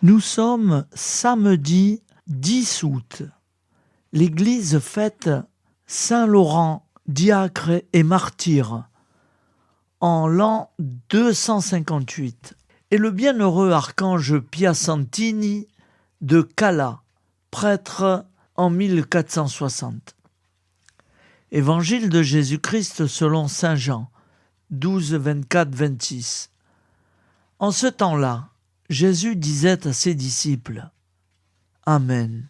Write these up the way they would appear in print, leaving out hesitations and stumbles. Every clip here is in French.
Nous sommes samedi 10 août. L'Église fête Saint Laurent, diacre et martyr, en l'an 258, et le bienheureux archange Piacentini de Cala, prêtre en 1460. Évangile de Jésus-Christ selon saint Jean, 12, 24, 26. En ce temps-là, Jésus disait à ses disciples : Amen,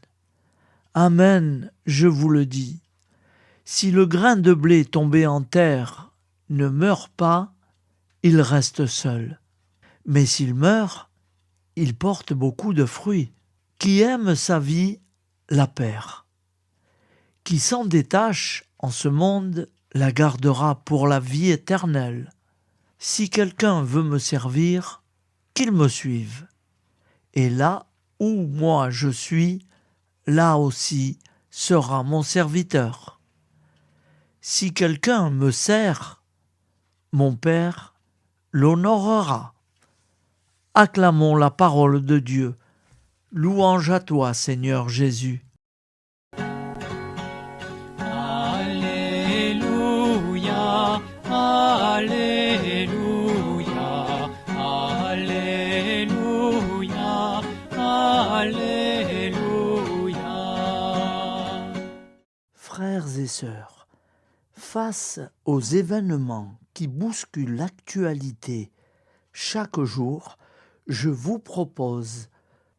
Amen, je vous le dis, si le grain de blé tombé en terre ne meurt pas, il reste seul. Mais s'il meurt, il porte beaucoup de fruits. Qui aime sa vie la perd. Qui s'en détache en ce monde la gardera pour la vie éternelle. Si quelqu'un veut me servir, qu'il me suive. Et là où moi je suis, là aussi sera mon serviteur. Si quelqu'un me sert, mon Père l'honorera. Acclamons la parole de Dieu. Louange à toi, Seigneur Jésus. Alléluia, Alléluia, Alléluia, Alléluia. Frères et sœurs, face aux événements qui bousculent l'actualité chaque jour, je vous propose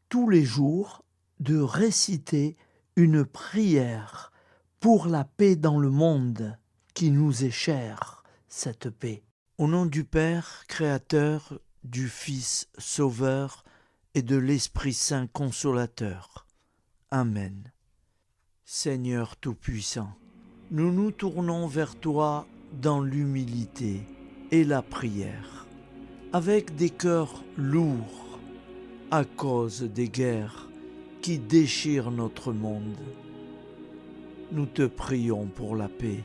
tous les jours de réciter une prière pour la paix dans le monde qui nous est chère, cette paix. Au nom du Père, Créateur, du Fils, Sauveur et de l'Esprit Saint Consolateur. Amen. Seigneur Tout-Puissant, nous nous tournons vers toi dans l'humilité et la prière, avec des cœurs lourds à cause des guerres qui déchirent notre monde. Nous te prions pour la paix,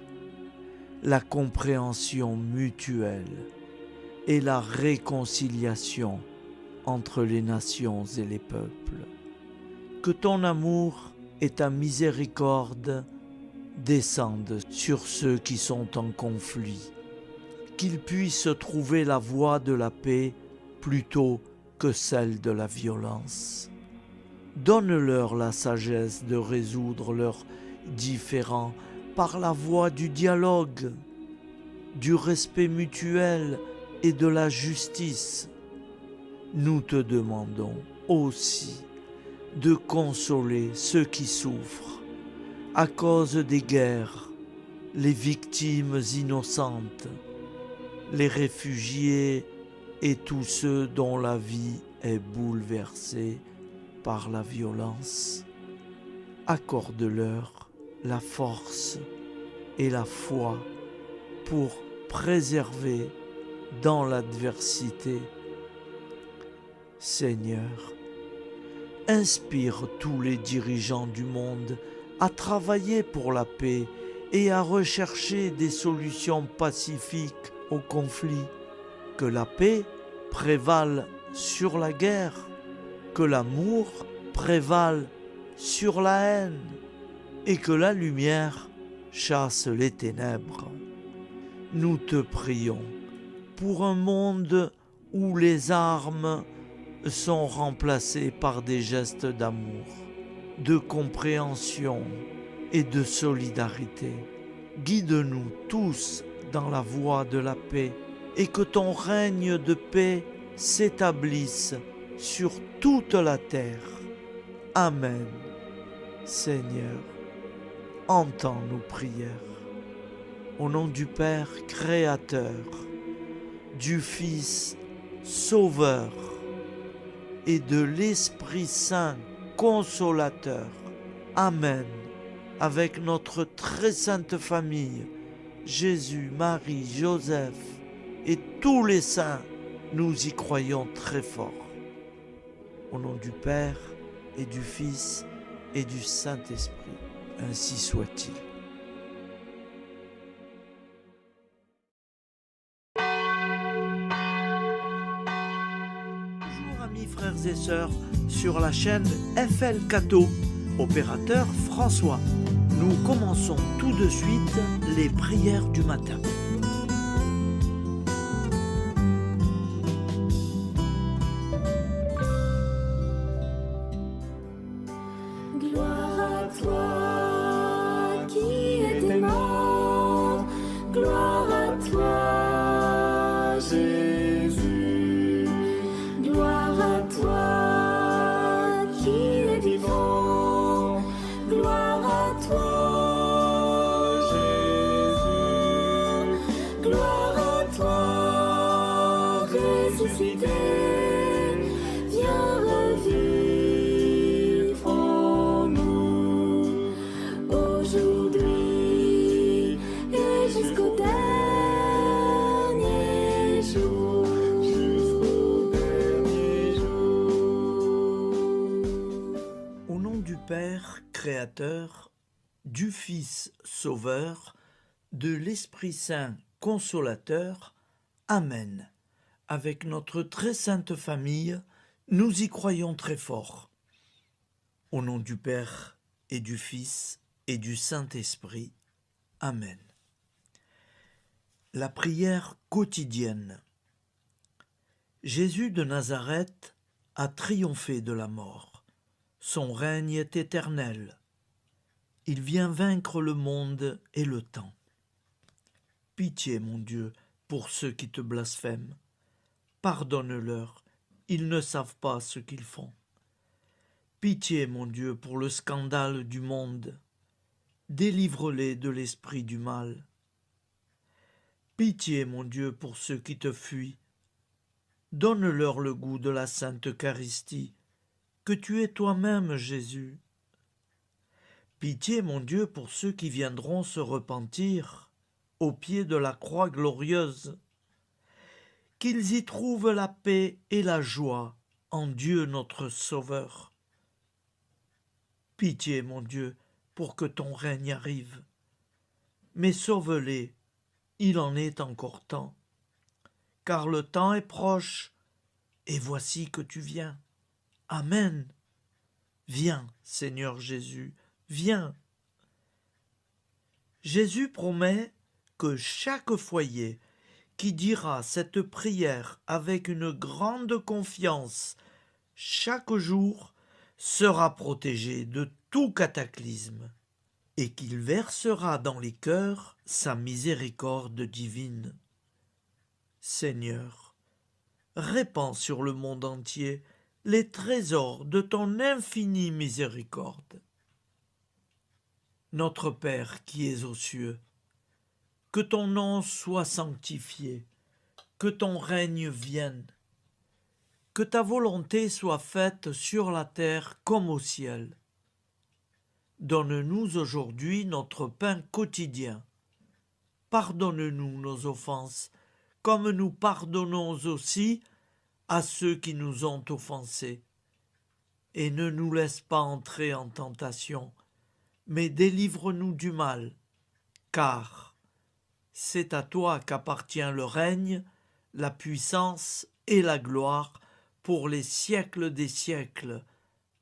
la compréhension mutuelle et la réconciliation entre les nations et les peuples. Que ton amour et ta miséricorde descendent sur ceux qui sont en conflit, qu'ils puissent trouver la voie de la paix plutôt que celle de la violence. Donne-leur la sagesse de résoudre leurs différends par la voie du dialogue, du respect mutuel et de la justice. Nous te demandons aussi de consoler ceux qui souffrent à cause des guerres, les victimes innocentes, les réfugiés et tous ceux dont la vie est bouleversée par la violence. Accorde-leur la force et la foi pour préserver dans l'adversité. Seigneur, inspire tous les dirigeants du monde à travailler pour la paix et à rechercher des solutions pacifiques aux conflits. Que la paix prévale sur la guerre, que l'amour prévale sur la haine et que la lumière chasse les ténèbres. Nous te prions pour un monde où les armes sont remplacées par des gestes d'amour, de compréhension et de solidarité. Guide-nous tous dans la voie de la paix et que ton règne de paix s'établisse sur toute la terre. Amen. Seigneur, entends nos prières. Au nom du Père Créateur, du Fils Sauveur et de l'Esprit Saint Consolateur. Amen. Avec notre très sainte famille, Jésus, Marie, Joseph et tous les saints, nous y croyons très fort. Au nom du Père et du Fils et du Saint-Esprit, ainsi soit-il. amis frères et sœurs sur la chaîne FL Cato, opérateur François. Nous commençons tout de suite les prières du matin. Gloire à toi qui es mort, gloire à toi Jésus, gloire à toi qui es vivant, gloire à toi Jésus, gloire à toi ressuscité, viens revivre en nous aujourd'hui et jusqu'au dernier jour. Au nom du Père Créateur, du Fils Sauveur, de l'Esprit Saint Consolateur. Amen. Avec notre très sainte famille, nous y croyons très fort. Au nom du Père et du Fils et du Saint-Esprit. Amen. La prière quotidienne. Jésus de Nazareth a triomphé de la mort. Son règne est éternel. Il vient vaincre le monde et le temps. Pitié, mon Dieu, pour ceux qui te blasphèment. Pardonne-leur, ils ne savent pas ce qu'ils font. Pitié, mon Dieu, pour le scandale du monde. Délivre-les de l'esprit du mal. Pitié, mon Dieu, pour ceux qui te fuient. Donne-leur le goût de la Sainte Eucharistie, que tu es toi-même, Jésus. Pitié, mon Dieu, pour ceux qui viendront se repentir au pied de la croix glorieuse, qu'ils y trouvent la paix et la joie en Dieu notre Sauveur. Pitié, mon Dieu, pour que ton règne arrive. Mais sauve-les, il en est encore temps, car le temps est proche, et voici que tu viens. Amen. Viens, Seigneur Jésus, viens. Jésus promet que chaque foyer qui dira cette prière avec une grande confiance chaque jour sera protégé de tout cataclysme et qu'il versera dans les cœurs sa miséricorde divine. Seigneur, répands sur le monde entier les trésors de ton infinie miséricorde. Notre Père qui es aux cieux, que ton nom soit sanctifié, que ton règne vienne, que ta volonté soit faite sur la terre comme au ciel. Donne-nous aujourd'hui notre pain quotidien. Pardonne-nous nos offenses, comme nous pardonnons aussi à ceux qui nous ont offensés. Et ne nous laisse pas entrer en tentation, mais délivre-nous du mal, car c'est à toi qu'appartient le règne, la puissance et la gloire pour les siècles des siècles.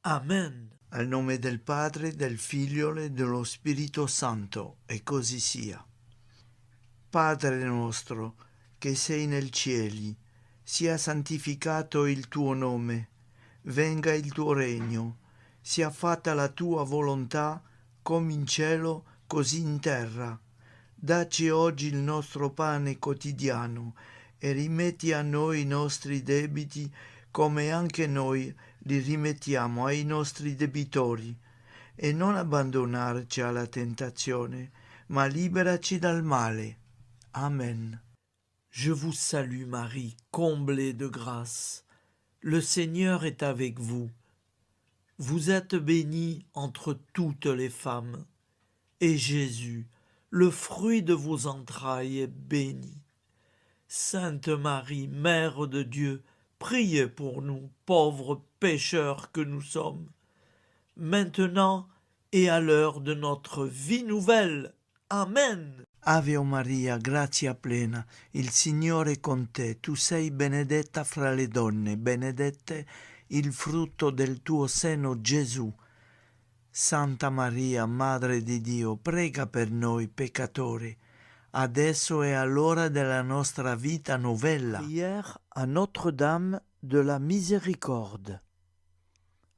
Amen. Al nome del Padre, del Figlio e dello Spirito Santo, e così sia. Padre nostro, che sei nel cieli, sia santificato il tuo nome, venga il tuo regno, sia fatta la tua volontà, come in cielo, così in terra. Dacci oggi il nostro pane quotidiano e rimetti a noi i nostri debiti come anche noi li rimettiamo ai nostri debitori e non abbandonarci alla tentazione, ma liberaci dal male. Amen. Je vous salue Marie, comblée de grâce. Le Seigneur est avec vous. Vous êtes bénie entre toutes les femmes, et Jésus, le fruit de vos entrailles, est béni. Sainte Marie, Mère de Dieu, priez pour nous, pauvres pécheurs que nous sommes, maintenant et à l'heure de notre vie nouvelle. Amen. Ave Maria, grazia plena, il Signore è con te, tu sei benedetta fra le donne, benedetto il frutto del tuo seno, Gesù. Santa Maria, Madre di Dio, prega per noi peccatori, adesso e all'ora della nostra vita novella. Prière à Notre-Dame de la Miséricorde.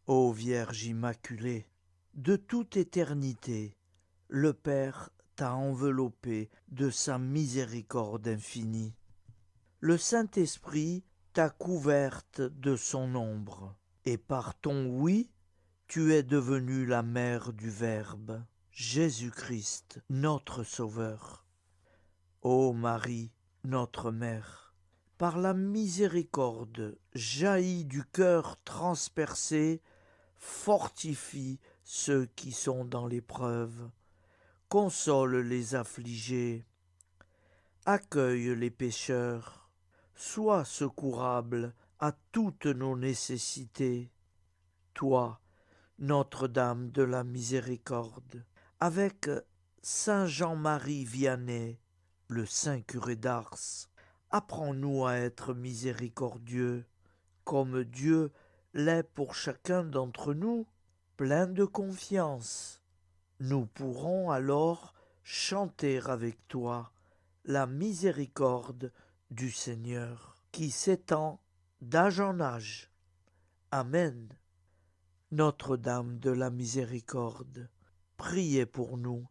Ô Vierge Immaculée, de toute éternité, le Père t'a enveloppé de sa miséricorde infinie. Le Saint-Esprit t'a couverte de son ombre, et par ton oui, tu es devenue la mère du Verbe, Jésus-Christ, notre Sauveur. Ô Marie, notre Mère, par la miséricorde jaillie du cœur transpercé, fortifie ceux qui sont dans l'épreuve, console les affligés, accueille les pécheurs, sois secourable à toutes nos nécessités. Toi, Notre-Dame de la Miséricorde, avec Saint Jean-Marie Vianney, le Saint curé d'Ars, apprends-nous à être miséricordieux, comme Dieu l'est pour chacun d'entre nous, plein de confiance. Nous pourrons alors chanter avec toi la miséricorde du Seigneur, qui s'étend d'âge en âge. Amen. Notre-Dame de la Miséricorde, priez pour nous.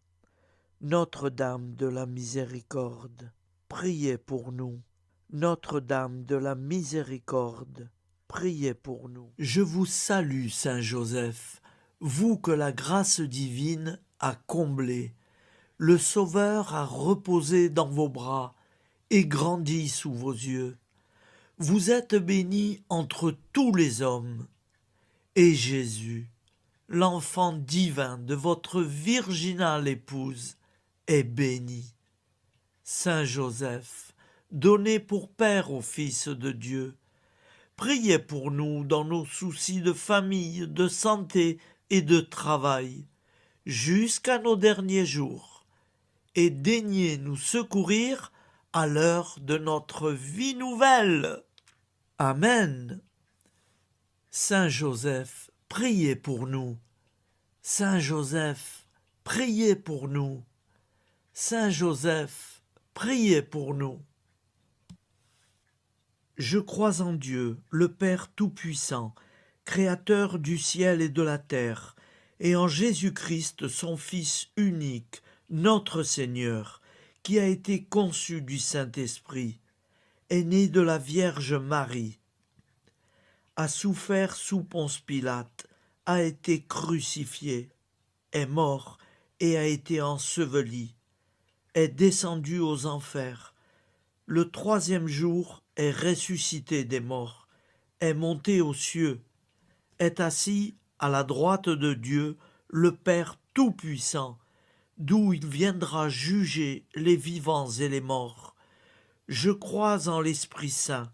Notre-Dame de la Miséricorde, priez pour nous. Notre-Dame de la Miséricorde, priez pour nous. Je vous salue, Saint Joseph, vous que la grâce divine a comblé. Le Sauveur a reposé dans vos bras et grandi sous vos yeux. Vous êtes bénie entre tous les hommes. Et Jésus, l'enfant divin de votre virginale épouse, est béni. Saint Joseph, donné pour Père au Fils de Dieu, priez pour nous dans nos soucis de famille, de santé et de travail, jusqu'à nos derniers jours, et daignez nous secourir à l'heure de notre vie nouvelle. Amen. Saint Joseph, priez pour nous. Saint Joseph, priez pour nous. Saint Joseph, priez pour nous. Je crois en Dieu, le Père Tout-Puissant, Créateur du ciel et de la terre, et en Jésus-Christ, son Fils unique, notre Seigneur, qui a été conçu du Saint-Esprit, est né de la Vierge Marie, a souffert sous Ponce Pilate, a été crucifié, est mort et a été enseveli, est descendu aux enfers, le troisième jour est ressuscité des morts, est monté aux cieux, est assis à la droite de Dieu, le Père Tout-Puissant, d'où il viendra juger les vivants et les morts. Je crois en l'Esprit Saint,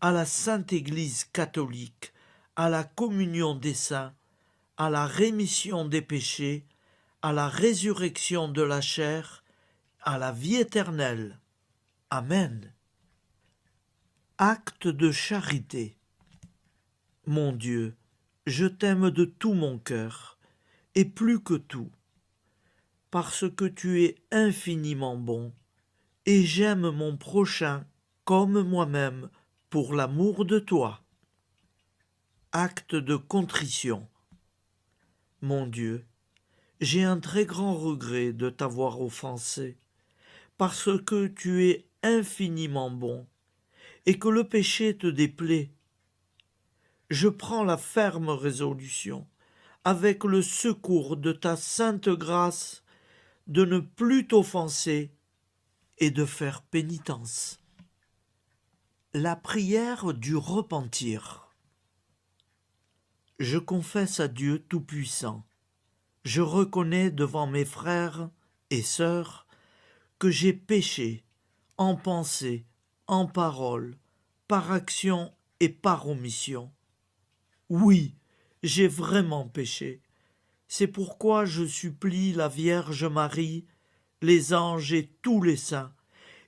à la Sainte Église catholique, à la communion des saints, à la rémission des péchés, à la résurrection de la chair, à la vie éternelle. Amen. Acte de charité. Mon Dieu, je t'aime de tout mon cœur, et plus que tout, parce que tu es infiniment bon, et j'aime mon prochain comme moi-même pour l'amour de toi. Acte de contrition. Mon Dieu, j'ai un très grand regret de t'avoir offensé, parce que tu es infiniment bon, et que le péché te déplaît. Je prends la ferme résolution, avec le secours de ta sainte grâce, de ne plus t'offenser et de faire pénitence. La prière du repentir. Je confesse à Dieu Tout-Puissant, je reconnais devant mes frères et sœurs que j'ai péché en pensée, en parole, par action et par omission. Oui, j'ai vraiment péché. C'est pourquoi je supplie la Vierge Marie, les anges et tous les saints,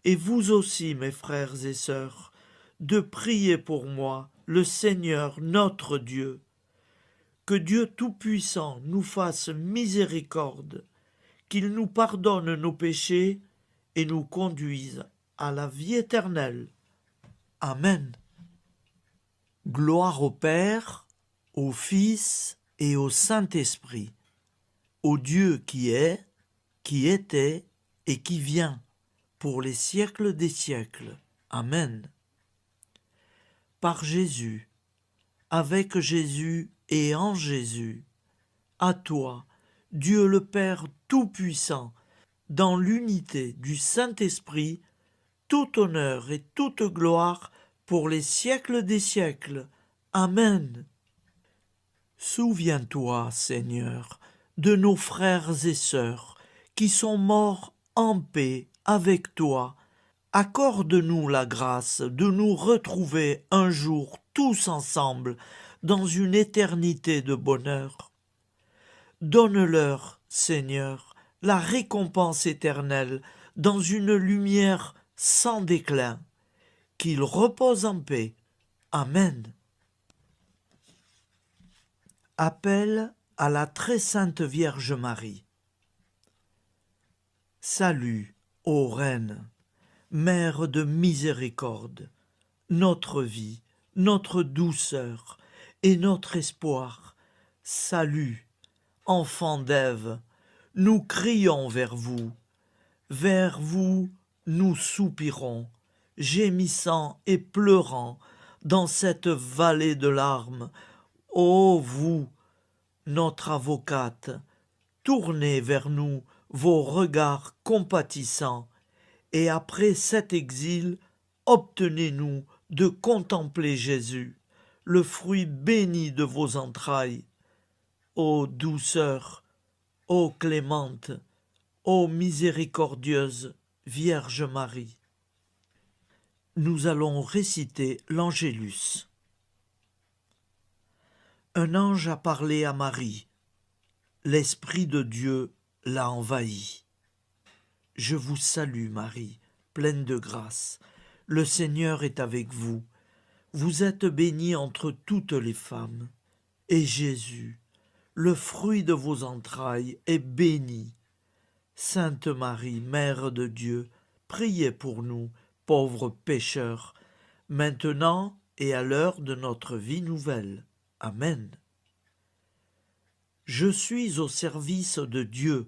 et vous aussi, mes frères et sœurs, de prier pour moi, le Seigneur notre Dieu. Que Dieu Tout-Puissant nous fasse miséricorde, qu'il nous pardonne nos péchés et nous conduise à la vie éternelle. Amen. Gloire au Père, au Fils et au Saint-Esprit, au Dieu qui est, qui était et qui vient, pour les siècles des siècles. Amen. Par Jésus, avec Jésus et en Jésus, à toi, Dieu le Père Tout-Puissant, dans l'unité du Saint-Esprit, tout honneur et toute gloire pour les siècles des siècles. Amen. Souviens-toi, Seigneur, de nos frères et sœurs qui sont morts en paix avec toi. Accorde-nous la grâce de nous retrouver un jour tous ensemble dans une éternité de bonheur. Donne-leur, Seigneur, la récompense éternelle dans une lumière sans déclin. Qu'ils reposent en paix. Amen. Appel à la très sainte Vierge Marie. Salut, ô Reine, Mère de miséricorde, notre vie, notre douceur et notre espoir. Salut, enfant d'Ève, nous crions vers vous. Vers vous, nous soupirons, gémissant et pleurant dans cette vallée de larmes. Ô vous, notre avocate, tournez vers nous vos regards compatissants, et après cet exil, obtenez-nous de contempler Jésus, le fruit béni de vos entrailles. Ô douceur, ô clémente, ô miséricordieuse Vierge Marie. Nous allons réciter l'Angélus. Un ange a parlé à Marie. L'Esprit de Dieu l'a envahie. Je vous salue, Marie, pleine de grâce. Le Seigneur est avec vous. Vous êtes bénie entre toutes les femmes. Et Jésus, le fruit de vos entrailles, est béni. Sainte Marie, Mère de Dieu, priez pour nous, pauvres pécheurs, maintenant et à l'heure de notre vie nouvelle. Amen. Je suis au service de Dieu.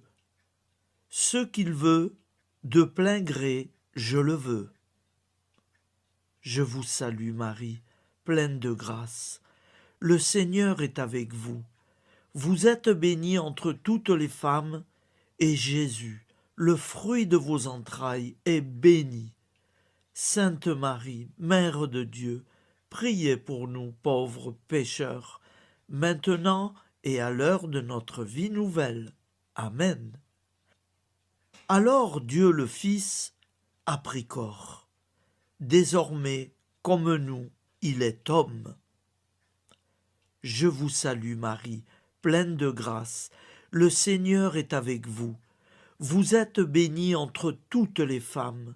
Ce qu'il veut, de plein gré, je le veux. Je vous salue, Marie, pleine de grâce. Le Seigneur est avec vous. Vous êtes bénie entre toutes les femmes, et Jésus, le fruit de vos entrailles, est béni. Sainte Marie, Mère de Dieu, priez pour nous pauvres pécheurs, maintenant et à l'heure de notre vie nouvelle. Amen. Alors Dieu le Fils a pris corps. Désormais, comme nous, il est homme. Je vous salue Marie, pleine de grâce. Le Seigneur est avec vous. Vous êtes bénie entre toutes les femmes,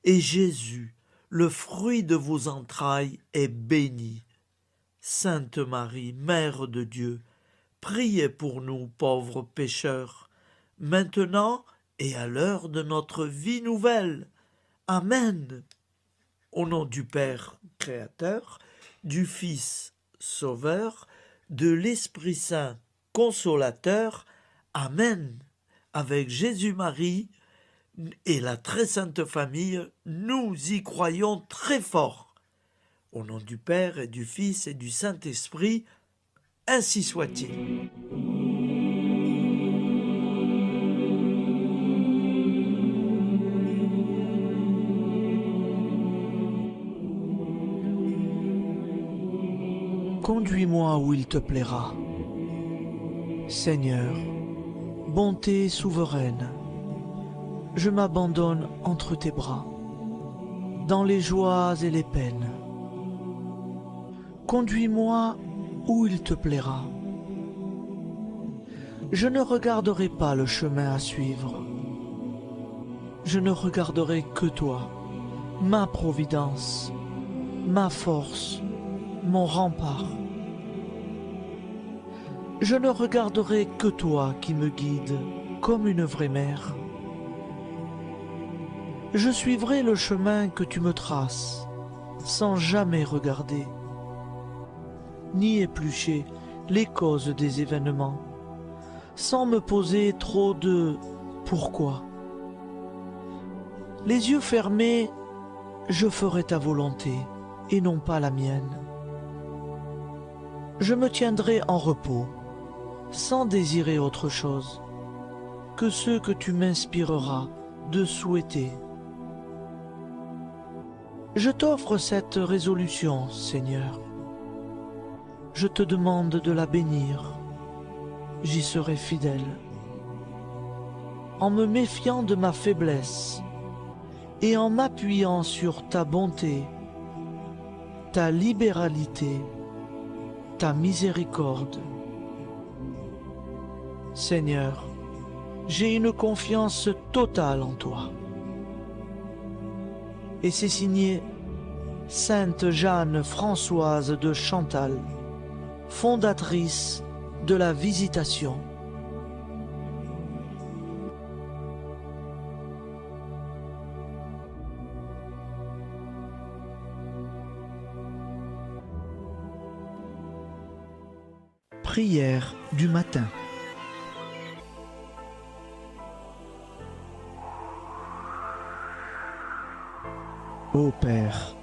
et Jésus, le fruit de vos entrailles, est béni. Sainte Marie, Mère de Dieu, priez pour nous pauvres pécheurs, maintenant et à l'heure de notre vie nouvelle. Amen. Au nom du Père Créateur, du Fils Sauveur, de l'Esprit Saint Consolateur. Amen. Avec Jésus-Marie et la très sainte famille, nous y croyons très fort. Au nom du Père et du Fils et du Saint-Esprit, ainsi soit-il. Conduis-moi où il te plaira. Seigneur, bonté souveraine, je m'abandonne entre tes bras, dans les joies et les peines. Conduis-moi où il te plaira. Je ne regarderai pas le chemin à suivre. je ne regarderai que toi, ma providence, ma force, mon rempart. Je ne regarderai que toi qui me guides comme une vraie mère. Je suivrai le chemin que tu me traces, sans jamais regarder, ni éplucher les causes des événements, sans me poser trop de « pourquoi ». Les yeux fermés, je ferai ta volonté et non pas la mienne. Je me tiendrai en repos, sans désirer autre chose que ce que tu m'inspireras de souhaiter. Je t'offre cette résolution, Seigneur. Je te demande de la bénir. J'y serai fidèle. En me méfiant de ma faiblesse et en m'appuyant sur ta bonté, ta libéralité, ta miséricorde. Seigneur, j'ai une confiance totale en toi. Et c'est signé Sainte Jeanne Françoise de Chantal, fondatrice de la Visitation. Prière du matin. Ô Père,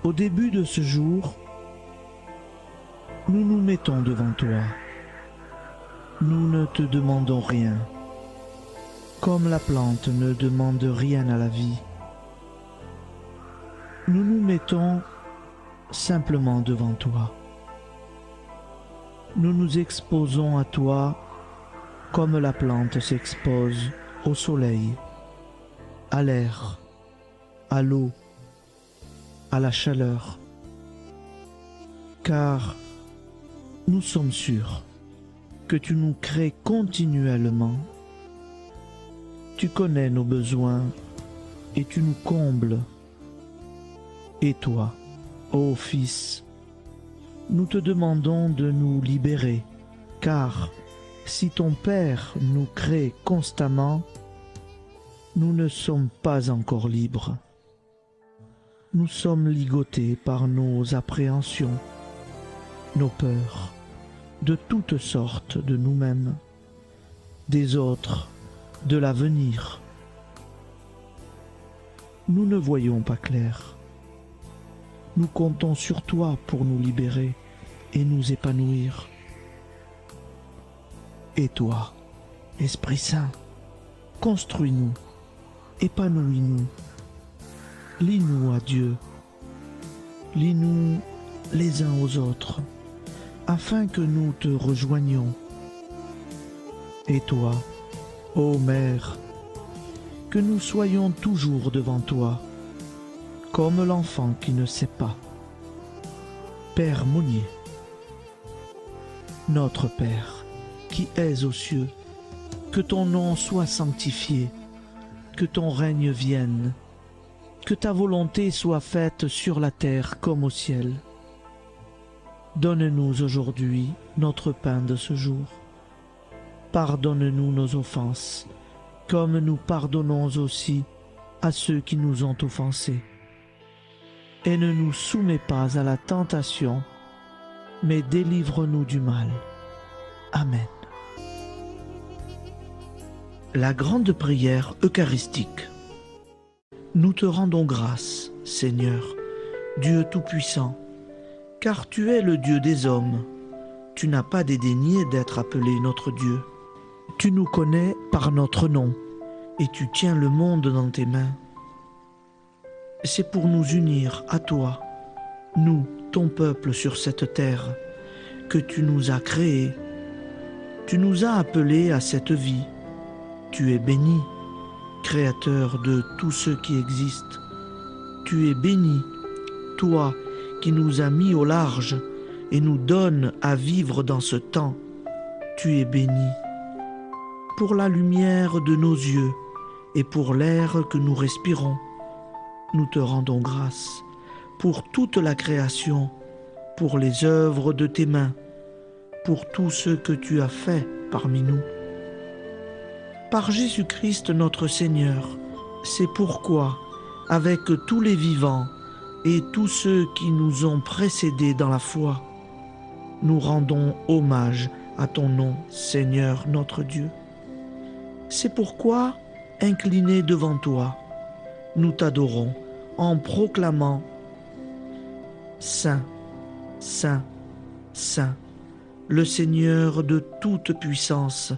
au début de ce jour, nous nous mettons devant toi. Nous ne te demandons rien, comme la plante ne demande rien à la vie. Nous nous mettons simplement devant toi. Nous nous exposons à toi comme la plante s'expose au soleil, à l'air, à l'eau, à la chaleur, car nous sommes sûrs que tu nous crées continuellement. Tu connais nos besoins et tu nous combles. Et toi, ô Fils, nous te demandons de nous libérer, car si ton Père nous crée constamment, nous ne sommes pas encore libres. Nous sommes ligotés par nos appréhensions, nos peurs, de toutes sortes de nous-mêmes, des autres, de l'avenir. Nous ne voyons pas clair. Nous comptons sur toi pour nous libérer et nous épanouir. Et toi, Esprit Saint, construis-nous, épanouis-nous, lie-nous à Dieu, lie-nous les uns aux autres, afin que nous te rejoignions. Et toi, ô Mère, que nous soyons toujours devant toi, comme l'enfant qui ne sait pas. Père Monnier, notre Père, qui es aux cieux, que ton nom soit sanctifié, que ton règne vienne, que ta volonté soit faite sur la terre comme au ciel. Donne-nous aujourd'hui notre pain de ce jour. Pardonne-nous nos offenses, comme nous pardonnons aussi à ceux qui nous ont offensés. Et ne nous soumets pas à la tentation, mais délivre-nous du mal. Amen. La grande prière eucharistique. Nous te rendons grâce, Seigneur, Dieu Tout-Puissant, car tu es le Dieu des hommes. Tu n'as pas dédaigné d'être appelé notre Dieu. Tu nous connais par notre nom, et tu tiens le monde dans tes mains. C'est pour nous unir à toi, nous, ton peuple sur cette terre, que tu nous as créés. Tu nous as appelés à cette vie. Tu es béni, Créateur de tout ce qui existe. Tu es béni, toi qui nous as mis au large et nous donnes à vivre dans ce temps. Tu es béni. Pour la lumière de nos yeux et pour l'air que nous respirons. Nous te rendons grâce pour toute la création, pour les œuvres de tes mains, pour tout ce que tu as fait parmi nous. Par Jésus-Christ notre Seigneur, c'est pourquoi, avec tous les vivants et tous ceux qui nous ont précédés dans la foi, nous rendons hommage à ton nom, Seigneur notre Dieu. C'est pourquoi, inclinés devant toi, nous t'adorons en proclamant « Saint, Saint, Saint ». Le Seigneur de toute puissance,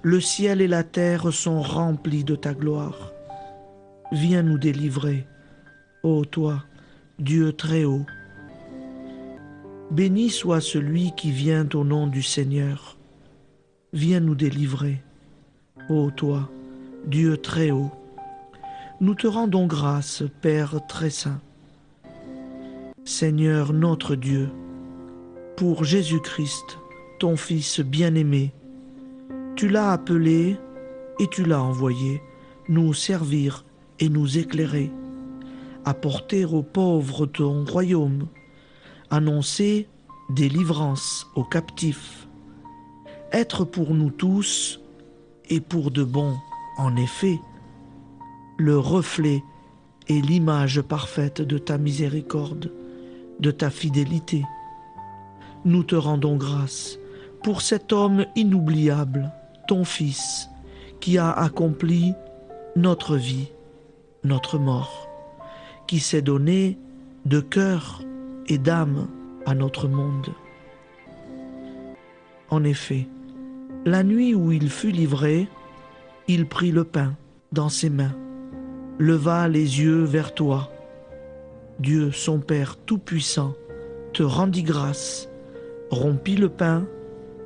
le ciel et la terre sont remplis de ta gloire. Viens nous délivrer, ô toi, Dieu très haut. Béni soit celui qui vient au nom du Seigneur. Viens nous délivrer, ô toi, Dieu très haut. Nous te rendons grâce, Père très saint. Seigneur notre Dieu, pour Jésus-Christ, ton Fils bien-aimé, tu l'as appelé et tu l'as envoyé nous servir et nous éclairer, apporter aux pauvres ton royaume, annoncer délivrance aux captifs, être pour nous tous et pour de bon, en effet, le reflet et l'image parfaite de ta miséricorde, de ta fidélité. Nous te rendons grâce pour cet homme inoubliable, ton Fils, qui a accompli notre vie, notre mort, qui s'est donné de cœur et d'âme à notre monde. En effet, la nuit où il fut livré, il prit le pain dans ses mains, leva les yeux vers toi. Dieu, son Père tout-puissant, te rendit grâce, rompit le pain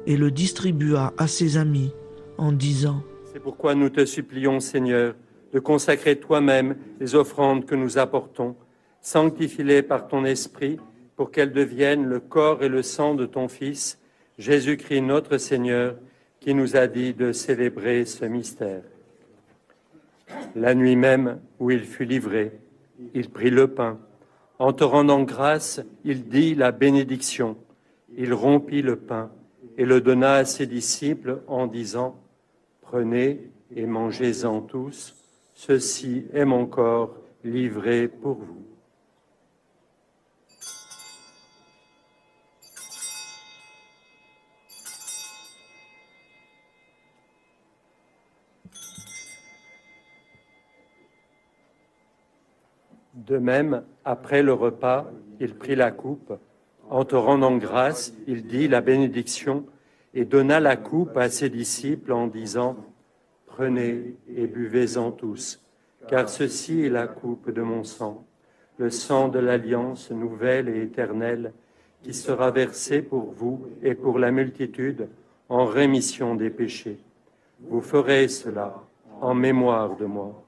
et le distribua à ses amis en disant : C'est pourquoi nous te supplions, Seigneur, de consacrer toi-même les offrandes que nous apportons. Sanctifie-les par ton Esprit pour qu'elles deviennent le corps et le sang de ton Fils, Jésus-Christ notre Seigneur, qui nous a dit de célébrer ce mystère. La nuit même où il fut livré, il prit le pain. En te rendant grâce, il dit la bénédiction. Il rompit le pain et le donna à ses disciples en disant : Prenez et mangez-en tous, ceci est mon corps livré pour vous. De même, après le repas, il prit la coupe. En te rendant grâce, il dit la bénédiction et donna la coupe à ses disciples en disant : Prenez et buvez-en tous, car ceci est la coupe de mon sang, le sang de l'alliance nouvelle et éternelle, qui sera versé pour vous et pour la multitude en rémission des péchés. Vous ferez cela en mémoire de moi.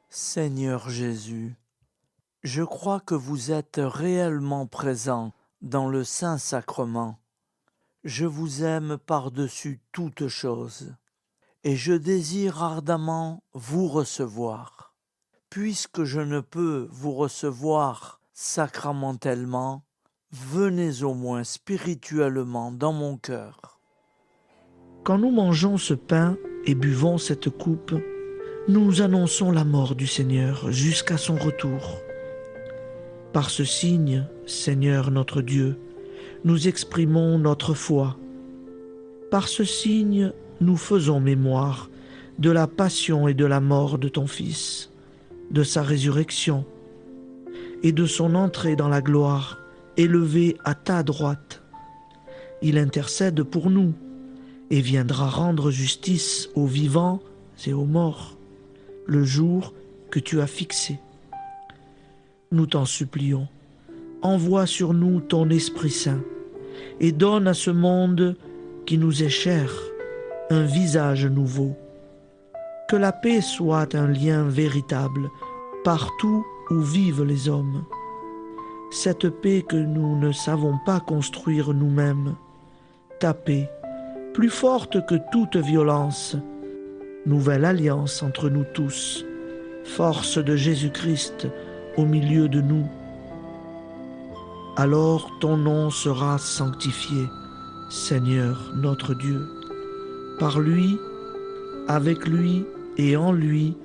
Seigneur Jésus, je crois que vous êtes réellement présent dans le Saint-Sacrement. Je vous aime par-dessus toute chose et je désire ardemment vous recevoir. Puisque je ne peux vous recevoir sacramentellement, venez au moins spirituellement dans mon cœur. Quand nous mangeons ce pain et buvons cette coupe, nous annonçons la mort du Seigneur jusqu'à son retour. Par ce signe, Seigneur notre Dieu, nous exprimons notre foi. Par ce signe, nous faisons mémoire de la passion et de la mort de ton Fils, de sa résurrection et de son entrée dans la gloire, élevé à ta droite. Il intercède pour nous et viendra rendre justice aux vivants et aux morts, le jour que tu as fixé. Nous t'en supplions, envoie sur nous ton Esprit Saint et donne à ce monde qui nous est cher un visage nouveau. Que la paix soit un lien véritable partout où vivent les hommes. Cette paix que nous ne savons pas construire nous-mêmes. Ta paix, plus forte que toute violence. Nouvelle alliance entre nous tous. Force de Jésus-Christ au milieu de nous. Alors ton nom sera sanctifié, Seigneur notre Dieu. Par lui, avec lui et en lui,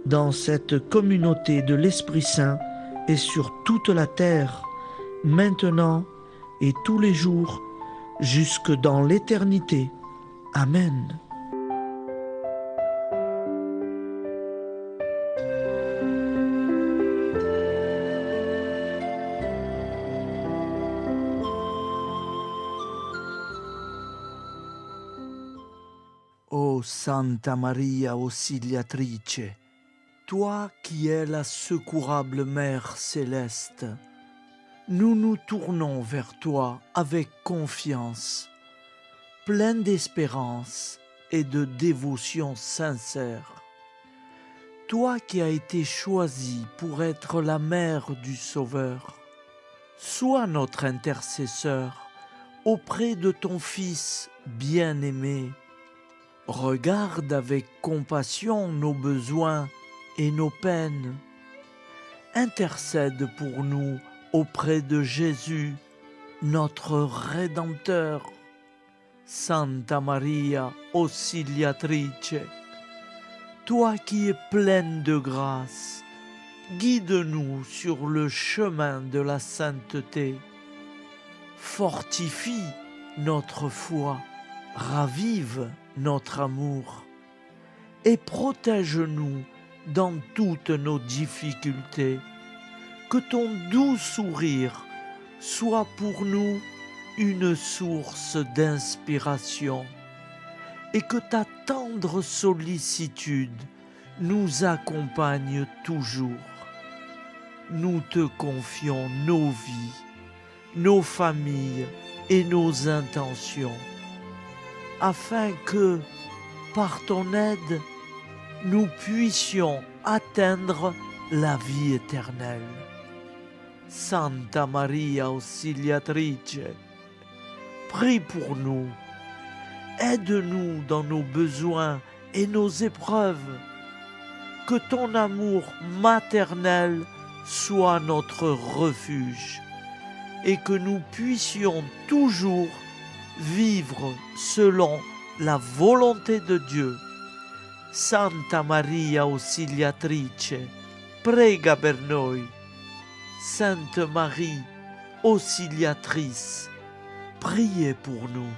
dans cette communauté de l'Esprit Saint et sur toute la terre, maintenant et tous les jours, jusque dans l'éternité. Amen. Ô Santa Maria Auxiliatrice, toi qui es la secourable Mère céleste, nous nous tournons vers toi avec confiance, plein d'espérance et de dévotion sincère. Toi qui as été choisie pour être la mère du Sauveur, sois notre intercesseur auprès de ton Fils bien-aimé. Regarde avec compassion nos besoins et nos peines. Intercède pour nous auprès de Jésus, notre Rédempteur. Santa Maria Auxiliatrice, toi qui es pleine de grâce, guide-nous sur le chemin de la sainteté. Fortifie notre foi, ravive notre amour et protège-nous dans toutes nos difficultés. Que ton doux sourire soit pour nous une source d'inspiration et que ta tendre sollicitude nous accompagne toujours. Nous te confions nos vies, nos familles et nos intentions, afin que, par ton aide, nous puissions atteindre la vie éternelle. Santa Maria Auxiliatrice, prie pour nous, aide-nous dans nos besoins et nos épreuves, que ton amour maternel soit notre refuge et que nous puissions toujours vivre selon la volonté de Dieu. Santa Maria Auxiliatrice, prega per noi. Sainte Marie, Auxiliatrice, priez pour nous.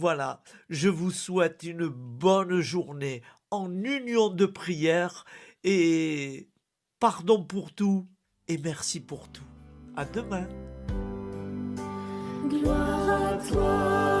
Voilà, je vous souhaite une bonne journée en union de prière et pardon pour tout et merci pour tout. À demain. Gloire à toi,